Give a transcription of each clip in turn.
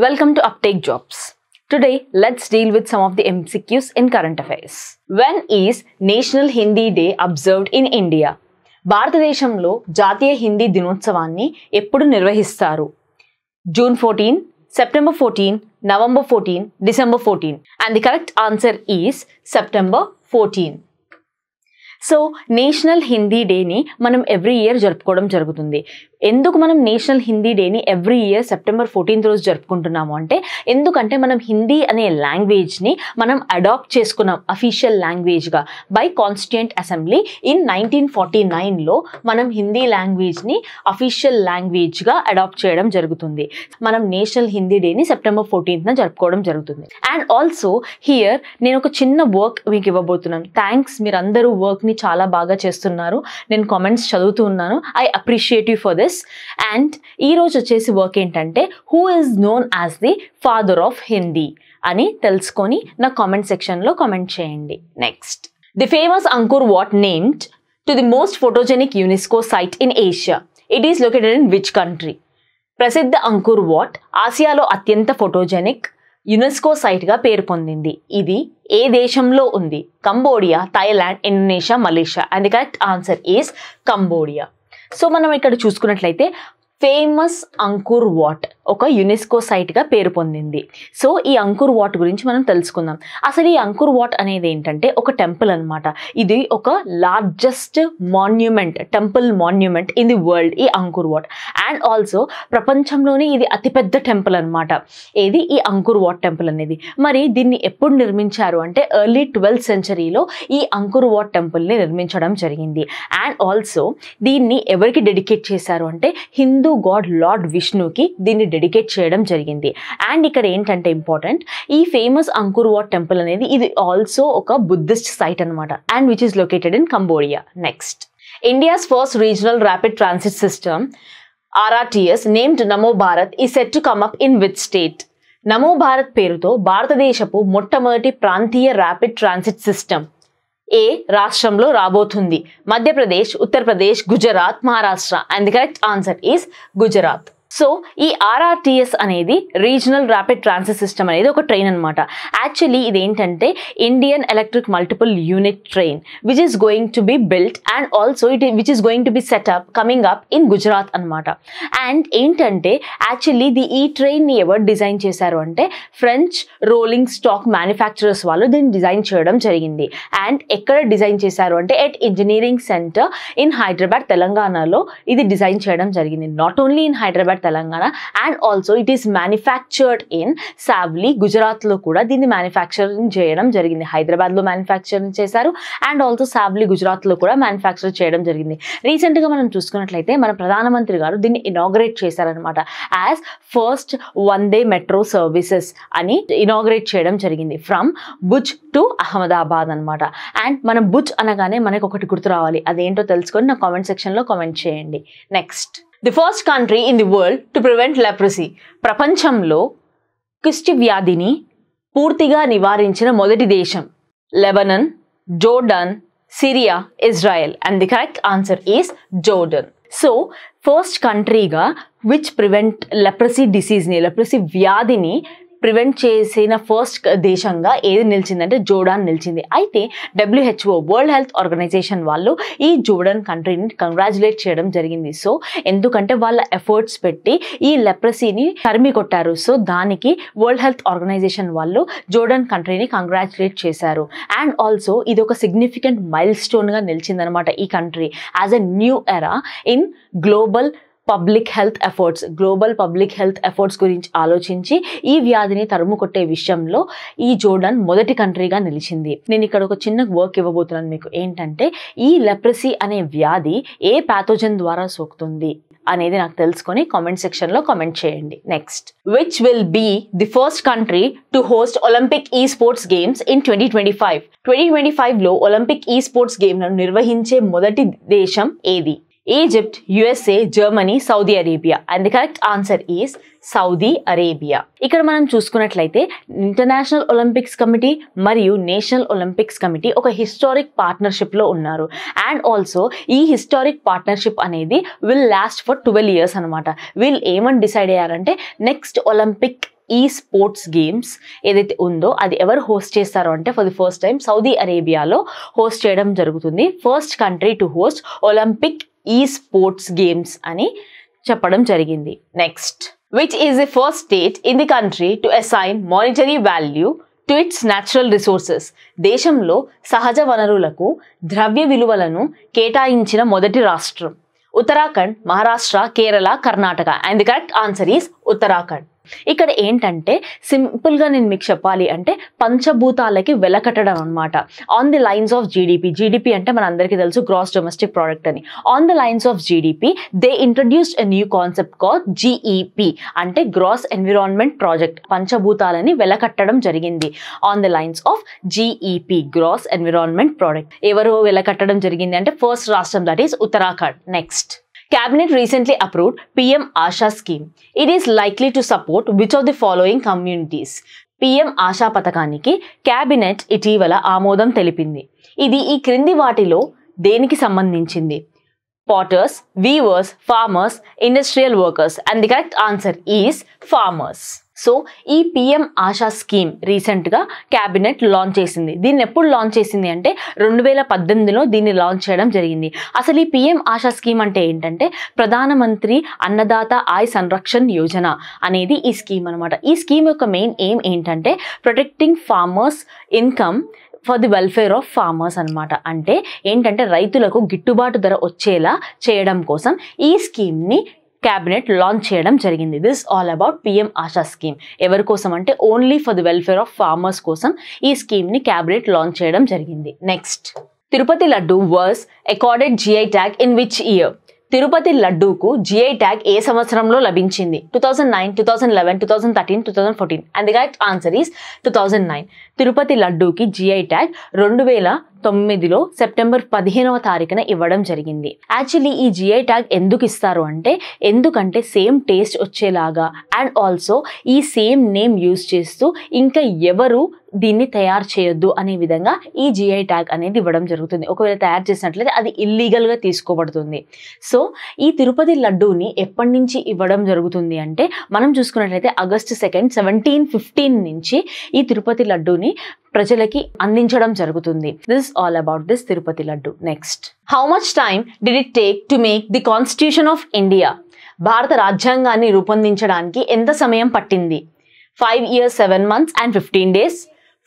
Welcome to Uptake Jobs. Today, let's deal with some of the MCQs in current affairs. When is National Hindi Day observed in India? భారతదేశంలో జాతీయ హిందీ దినోత్సవాన్ని ఎప్పుడు నిర్వహిస్తారు? June 14, September 14, November 14, December 14. And the correct answer is September 14. So national Hindi డేని మనం every year జరుపుకోవడం జరుగుతుంది. ఎందుకు మనం నేషనల్ హిందీ డేని ఎవ్రీ ఇయర్ September 14th రోజు జరుపుకుంటున్నాము అంటే, ఎందుకంటే మనం హిందీ అనే లాంగ్వేజ్ని మనం అడాప్ట్ చేసుకున్నాం అఫీషియల్ లాంగ్వేజ్గా బై కాన్స్టిట్యూయెంట్ అసెంబ్లీ ఇన్ 1949లో మనం హిందీ లాంగ్వేజ్ని అఫీషియల్ లాంగ్వేజ్గా అడాప్ట్ చేయడం జరుగుతుంది. మనం నేషనల్ హిందీ డేని September 14th జరుపుకోవడం జరుగుతుంది. అండ్ ఆల్సో హియర్ నేను ఒక చిన్న వర్క్ మీకు ఇవ్వబోతున్నాను. థ్యాంక్స్, మీరందరూ వర్క్ని చాలా బాగా చేస్తున్నారు. నేను కామెంట్స్ చదువుతూ ఉన్నాను. I appreciate you for this. And ఈ రోజు వచ్చేసి వర్క్ ఏంటంటే, who is known as the father of Hindi అని తెలుసుకొని నా కామెంట్ సెక్షన్లో కామెంట్ చేయండి. Next, the famous Angkor Wat named to the most photogenic UNESCO site in Asia. It is located in which country? ప్రసిద్ధ అంకుర్ వాట్ ఆసియాలో అత్యంత photogenic UNESCO సైట్గా పేరు పొందింది. ఇది ఏ దేశంలో ఉంది? Cambodia, Thailand, Indonesia, Malaysia. And the correct answer is Cambodia. So మనం ఇక్కడ చూసుకున్నట్లయితే ఫేమస్ అంకుర్ వాట్ ఒక యునెస్కో సైట్గా పేరు పొందింది. సో ఈ అంకుర్ వాట్ గురించి మనం తెలుసుకుందాం. అసలు ఈ అంకుర్ వాట్ అనేది ఏంటంటే ఒక టెంపుల్ అనమాట. ఇది ఒక largest monument, temple monument in the world, ఈ అంకుర్ వాట్. అండ్ ఆల్సో ప్రపంచంలోనే ఇది అతిపెద్ద టెంపుల్ అనమాట. ఏది? ఈ అంకుర్ వాట్ టెంపుల్ అనేది. మరి దీన్ని ఎప్పుడు నిర్మించారు అంటే, ఎర్లీ 12th centuryలో ఈ అంకుర్ వాట్ టెంపుల్ని నిర్మించడం జరిగింది. అండ్ ఆల్సో దీన్ని ఎవరికి డెడికేట్ చేశారు అంటే, హిందూ గాడ్ లార్డ్ విష్ణుకి దీన్ని డెడికేట్ చేయడం జరిగింది. అండ్ ఇక్కడ ఏంటంటే ఇంపార్టెంట్, ఈ ఫేమస్ అంకుర్ వాట్ టెంపుల్ అనేది ఇది ఆల్సో ఒక బుద్ధిస్ట్ సైట్ అనమాట. And which is located in Cambodia. Next, India's first regional rapid transit system RRTS named నమో భారత్ ఈ set to come up in which state? నమో భారత్ పేరుతో భారతదేశపు మొట్టమొదటి ప్రాంతీయ ర్యాపిడ్ ట్రాన్సిట్ సిస్టమ్ ఏ రాష్ట్రంలో రాబోతుంది? Madhya Pradesh, Uttar Pradesh, Gujarat, Maharashtra. And the correct answer is Gujarat. So ఈ RRTS అనేది regional rapid transit system అనేది ఒక ట్రైన్ అనమాట. యాక్చువల్లీ ఇది ఏంటంటే Indian electric multiple unit train which is going to be built and also which is going to be setup coming up in Gujarat అనమాట. And ఏంటంటే actually ఈ ట్రైన్ని ఎవరు డిజైన్ చేశారు అంటే, ఫ్రెంచ్ రోలింగ్ స్టాక్ మ్యానుఫ్యాక్చరర్స్ వాళ్ళు దీన్ని డిజైన్ చేయడం జరిగింది. అండ్ ఎక్కడ డిజైన్ చేశారు అంటే, at engineering centre in Hyderabad, తెలంగాణలో ఇది డిజైన్ చేయడం జరిగింది. Not only in Hyderabad, Telangana, and also it is manufactured in Savli, గుజరాత్లో కూడా దీన్ని మ్యానుఫ్యాక్చరింగ్ చేయడం జరిగింది. హైదరాబాద్లో మ్యానుఫ్యాక్చరింగ్ చేశారు అండ్ ఆల్సో సావ్లీ, గుజరాత్లో కూడా మ్యానుఫ్యాక్చర్ చేయడం జరిగింది. రీసెంట్గా మనం చూసుకున్నట్లయితే మన ప్రధానమంత్రి గారు దీన్ని ఇనాగ్రేట్ చేశారనమాట. యాజ్ ఫస్ట్ వందే మెట్రో సర్వీసెస్ అని ఇనాగ్రేట్ చేయడం జరిగింది ఫ్రమ్ భుజ్ టు అహ్మదాబాద్ అనమాట. అండ్ మనం భుజ్ అనగానే మనకు ఒకటి గుర్తు రావాలి. అదేంటో తెలుసుకొని నా కామెంట్ సెక్షన్లో కామెంట్ చేయండి. Next, the first country in the world to prevent leprosy. ప్రపంచంలో కుష్టి వ్యాధిని పూర్తిగా నివారించిన మొదటి దేశం? Lebanon, Jordan, Syria, Israel. And the correct answer is Jordan. So first కంట్రీగా విచ్ ప్రివెంట్ లెప్రసీ డిసీజ్ని, లెప్రసీ వ్యాధిని ప్రివెంట్ చేసిన ఫస్ట్ దేశంగా ఏది నిలిచిందంటే జోర్డాన్ నిలిచింది. అయితే WHO వరల్డ్ హెల్త్ ఆర్గనైజేషన్ వాళ్ళు ఈ జోర్డాన్ కంట్రీని కంగ్రాచులేట్ చేయడం జరిగింది. సో ఎందుకంటే వాళ్ళ ఎఫర్ట్స్ పెట్టి ఈ లెప్రసీని తరిమి కొట్టారు. సో దానికి వరల్డ్ హెల్త్ ఆర్గనైజేషన్ వాళ్ళు జోర్డాన్ కంట్రీని కంగ్రాచులేట్ చేశారు. అండ్ ఆల్సో ఇది ఒక సిగ్నిఫికెంట్ మైల్ స్టోన్గా నిలిచిందనమాట ఈ country as a new era in global public health efforts గురించి ఆలోచించి ఈ వ్యాధిని తరుము కొట్టే విషయంలో ఈ జోర్డాన్ మొదటి కంట్రీగా నిలిచింది. నేను ఇక్కడ ఒక చిన్న వర్క్ ఇవ్వబోతున్నాను మీకు. ఏంటంటే, ఈ లెప్రసీ అనే వ్యాధి ఏ ప్యాథోజన్ ద్వారా సోకుతుంది అనేది నాకు తెలుసుకొని కామెంట్ సెక్షన్లో కామెంట్ చేయండి. Next, which will be the first country to host Olympic esports games in 2025? 2025లో ఒలింపిక్ ఈ స్పోర్ట్స్ గేమ్లను నిర్వహించే మొదటి దేశం ఏది? Egypt, USA, Germany, Saudi Arabia. And the correct answer is Saudi Arabia. ఇక్కడ మనం చూసుకున్నట్లయితే ఇంటర్నేషనల్ ఒలింపిక్స్ కమిటీ మరియు నేషనల్ ఒలింపిక్స్ కమిటీ ఒక హిస్టారిక్ పార్ట్నర్షిప్లో ఉన్నారు. అండ్ ఆల్సో ఈ హిస్టారిక్ పార్ట్నర్షిప్ అనేది విల్ లాస్ట్ ఫర్ 12 years అనమాట. వీళ్ళు ఏమని డిసైడ్ అయ్యారంటే, next Olympic esports games ఏదైతే ఉందో అది ఎవరు హోస్ట్ చేస్తారో అంటే for the first time Saudi అరేబియాలో హోస్ట్ చేయడం జరుగుతుంది. First country to host Olympic esports games అని చెప్పడం జరిగింది. Next, which is the first state in the country to assign monetary value to its natural resources. దేశంలో సహజ వనరులకు ద్రవ్య విలువలను కేటాయించిన మొదటి రాష్ట్రం Uttarakhand, Maharashtra, Kerala, Karnataka. And the correct answer is Uttarakhand. ఇక్కడ ఏంటంటే సింపుల్గా నేను మీకు చెప్పాలి అంటే పంచభూతాలకి వెలకట్టడం అనమాట. On the lines of GDP, GDP అంటే మన అందరికీ తెలుసు గ్రాస్ డొమెస్టిక్ ప్రోడక్ట్ అని. On the lines of GDP they introduced a new concept called GEP అంటే గ్రాస్ ఎన్విరాన్మెంట్ ప్రాజెక్ట్. పంచభూతాలని వెలకట్టడం జరిగింది on the lines of GEP, gross environment product. ఎవరు వెలకట్టడం జరిగింది అంటే ఫస్ట్ రాష్ట్రం, that is Uttarakhand. Next, Cabinet recently approved PM Asha scheme. It is likely to support which of the following communities? PM ASHA పథకానికి cabinet ఇటీవల ఆమోదం తెలిపింది. ఇది ఈ క్రింది వాటిలో దేనికి సంబంధించింది? Potters, weavers, farmers, industrial workers. And the correct answer is farmers. So ఈ పిఎం ఆశా స్కీమ్ రీసెంట్గా క్యాబినెట్ లాంచ్ చేసింది. దీన్ని ఎప్పుడు లాంచ్ చేసింది అంటే 2018లో దీన్ని లాంచ్ చేయడం జరిగింది. అసలు ఈ పిఎం ఆశా స్కీమ్ అంటే ఏంటంటే ప్రధానమంత్రి అన్నదాత ఆయ్ సంరక్షణ్ యోజన అనేది ఈ స్కీమ్ అనమాట. ఈ స్కీమ్ యొక్క మెయిన్ ఎయిమ్ ఏంటంటే protecting farmers income for the welfare of farmers అనమాట. అంటే ఏంటంటే రైతులకు గిట్టుబాటు ధర వచ్చేలా చేయడం కోసం ఈ స్కీమ్ని క్యాబినెట్ లాంచ్ చేయడం జరిగింది. This all about PM Aasha scheme. ఎవరి కోసం అంటే only for the welfare of farmers కోసం ఈ స్కీమ్ని క్యాబినెట్ లాంచ్ చేయడం జరిగింది. Next, Tirupati laddu was accorded GI tag in which year? Tirupati లడ్డూకు జిఐ ట్యాగ్ ఏ సంవత్సరంలో లభించింది? 2009, 2011, 2013, 2014. And the correct answer is 2009. Tirupati లడ్డూకి జిఐ ట్యాగ్ 2009లో సెప్టెంబర్ 15వ తారీఖున ఇవ్వడం జరిగింది. యాక్చువల్లీ ఈ జిఐ ట్యాగ్ ఎందుకు ఇస్తారు అంటే ఎందుకంటే సేమ్ టేస్ట్ వచ్చేలాగా అండ్ ఆల్సో ఈ సేమ్ నేమ్ యూజ్ చేస్తూ ఇంకా ఎవరు దీన్ని తయారు చేయొద్దు అనే విధంగా ఈ జిఐ ట్యాగ్ అనేది ఇవ్వడం జరుగుతుంది. ఒకవేళ తయారు చేసినట్లయితే అది ఇల్లీగల్గా తీసుకోబడుతుంది. సో ఈ తిరుపతి లడ్డూని ఎప్పటి నుంచి ఇవ్వడం జరుగుతుంది అంటే మనం చూసుకున్నట్లయితే ఆగస్టు 2, 1715 నుంచి ఈ తిరుపతి లడ్డూని ప్రజలకి అందించడం జరుగుతుంది. This all about this Tirupati laddu. Next, how much time did it take to make the constitution of India? భారత రాజ్యాంగాన్ని రూపొందించడానికి ఎంత సమయం పట్టింది? 5 years 7 months and 15 days,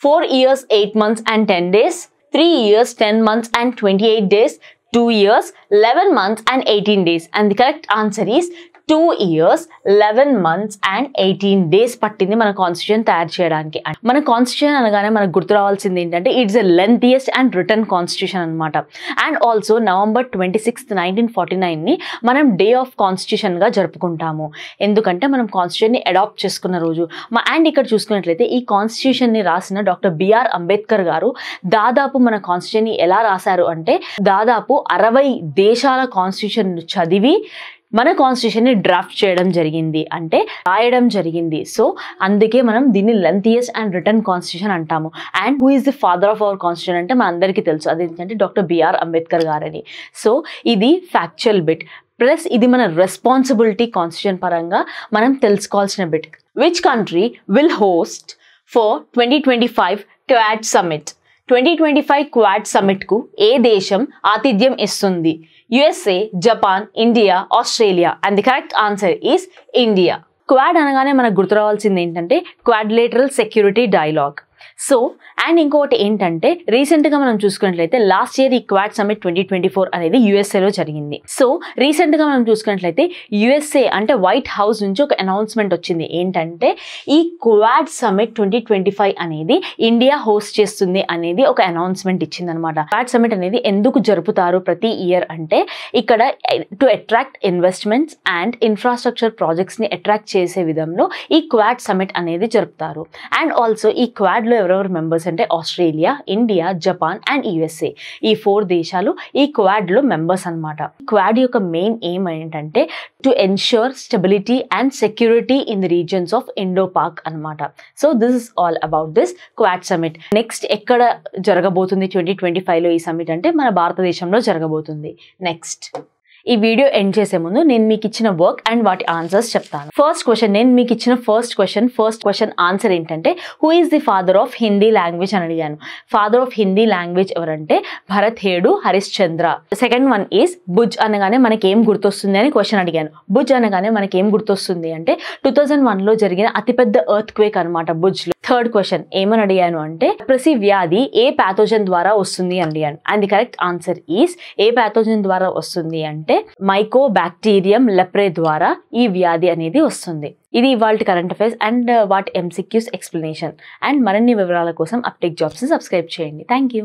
4 years 8 months and 10 days, 3 years 10 months and 28 days, 2 years 11 months and 18 days. And the correct answer is 2 years 11 months and 18 days పట్టింది మన constitution తయారు చేయడానికి. మన కాన్స్టిట్యూషన్ అనగానే మనకు గుర్తు రావాల్సింది ఏంటంటే it's a lengthiest and return constitution అనమాట. అండ్ ఆల్సో నవంబర్ 26, 1949ని మనం డే ఆఫ్ కాన్స్టిట్యూషన్గా జరుపుకుంటాము. ఎందుకంటే మనం కాన్స్టిట్యూషన్ని అడాప్ట్ చేసుకున్న రోజు. అండ్ ఇక్కడ చూసుకున్నట్లయితే ఈ కాన్స్టిట్యూషన్ని రాసిన డాక్టర్ బిఆర్ అంబేద్కర్ గారు దాదాపు మన కాన్స్టిట్యూషన్ని ఎలా రాశారు అంటే దాదాపు 60 దేశాల కాన్స్టిట్యూషన్ చదివి మన కాన్స్టిట్యూషన్ని డ్రాఫ్ట్ చేయడం జరిగింది, అంటే రాయడం జరిగింది. సో అందుకే మనం దీన్ని లెంతియెస్ట్ అండ్ రిటర్న్ కాన్స్టిట్యూషన్ అంటాము. And who is the father of our constitution అంటే మన అందరికీ తెలుసు, అదేంటంటే డాక్టర్ బిఆర్ అంబేద్కర్ గారని. సో ఇది ఫ్యాక్చువల్ బిట్ ప్లస్ ఇది మన రెస్పాన్సిబిలిటీ కాన్స్టిట్యూషన్ పరంగా మనం తెలుసుకోవాల్సిన bit. Which country will host for 2025 quad summit? 2025 quad సమ్మిట్కు ఏ దేశం ఆతిథ్యం ఇస్తుంది? USA, Japan, India, Australia. And the correct answer is India. Quad అనగానే మనకు గుర్తు రావాల్సింది ఏంటంటే quadrilateral security dialogue. So and ఇంకొకటి ఏంటంటే రీసెంట్గా మనం చూసుకున్నట్లయితే లాస్ట్ ఇయర్ ఈ క్వాడ్ సమ్మిట్ 2024 అనేది యుఎస్ఏలో జరిగింది. సో రీసెంట్గా మనం చూసుకున్నట్లయితే యుఎస్ఏ అంటే వైట్ హౌస్ నుంచి ఒక అనౌన్స్మెంట్ వచ్చింది ఏంటంటే ఈ క్వాడ్ సమ్మిట్ 2025 అనేది ఇండియా హోస్ట్ చేస్తుంది అనేది ఒక అనౌన్స్మెంట్ ఇచ్చింది అనమాట. క్వాడ్ సమ్మిట్ అనేది ఎందుకు జరుపుతారు ప్రతి ఇయర్ అంటే ఇక్కడ to attract investments and infrastructure ప్రాజెక్ట్స్ని అట్రాక్ట్ చేసే విధంలో ఈ క్వాడ్ సమ్మిట్ అనేది జరుపుతారు. అండ్ ఆల్సో ఈ క్వాడ్లో ఎవరెవరు మెంబర్స్ అంటే Australia, India, Japan and USA ఈ 4 దేశాలు ఈ క్వాడ్లో మెంబర్స్ అనమాట. క్వాడ్ యొక్క మెయిన్ ఎయిమ్ ఏంటంటే to ensure stability and security in the regions of Indo Pak అనమాట. So this is all about this quad summit. Next ఎక్కడ జరగబోతుంది 2025లో ఈ సమ్మిట్ అంటే మన భారతదేశంలో జరగబోతుంది. నెక్స్ట్, ఈ వీడియో ఎండ్ చేసే ముందు నేను మీకు ఇచ్చిన వర్క్ అండ్ వాటి ఆన్సర్స్ చెప్తాను. ఫస్ట్ క్వశ్చన్ ఆన్సర్ ఏంటంటే who is the father of Hindi language అని అడిగాను. ఫాదర్ ఆఫ్ హిందీ లాంగ్వేజ్ ఎవరంటే Bharatendu Harishchandra. Second one is Bhuj అనగానే మనకి ఏం గుర్తొస్తుంది అని క్వశ్చన్ అడిగాను. భుజ్ అనగానే మనకి ఏం గుర్తొస్తుంది అంటే 2001లో జరిగిన అతిపెద్ద ఎర్త్ క్వేక్ అనమాట భుజ్ లో. థర్డ్ క్వశ్చన్ ఏమని అడిగాను అంటే లెప్రసీ వ్యాధి ఏ ప్యాథోజన్ ద్వారా వస్తుంది అని అడిగాను. And the correct answer is a pathogen ద్వారా వస్తుంది అంటే మైకోబాక్టీరియం లెప్రే ద్వారా ఈ వ్యాధి అనేది వస్తుంది. ఇది ఇవాల్టి కరెంట్ అఫైర్స్ అండ్ వాటి MCQs ఎక్స్ప్లెనేషన్. అండ్ మరిన్ని వివరాల కోసం అప్టేక్ జాబ్స్ ని సబ్స్క్రైబ్ చేయండి. Thank you.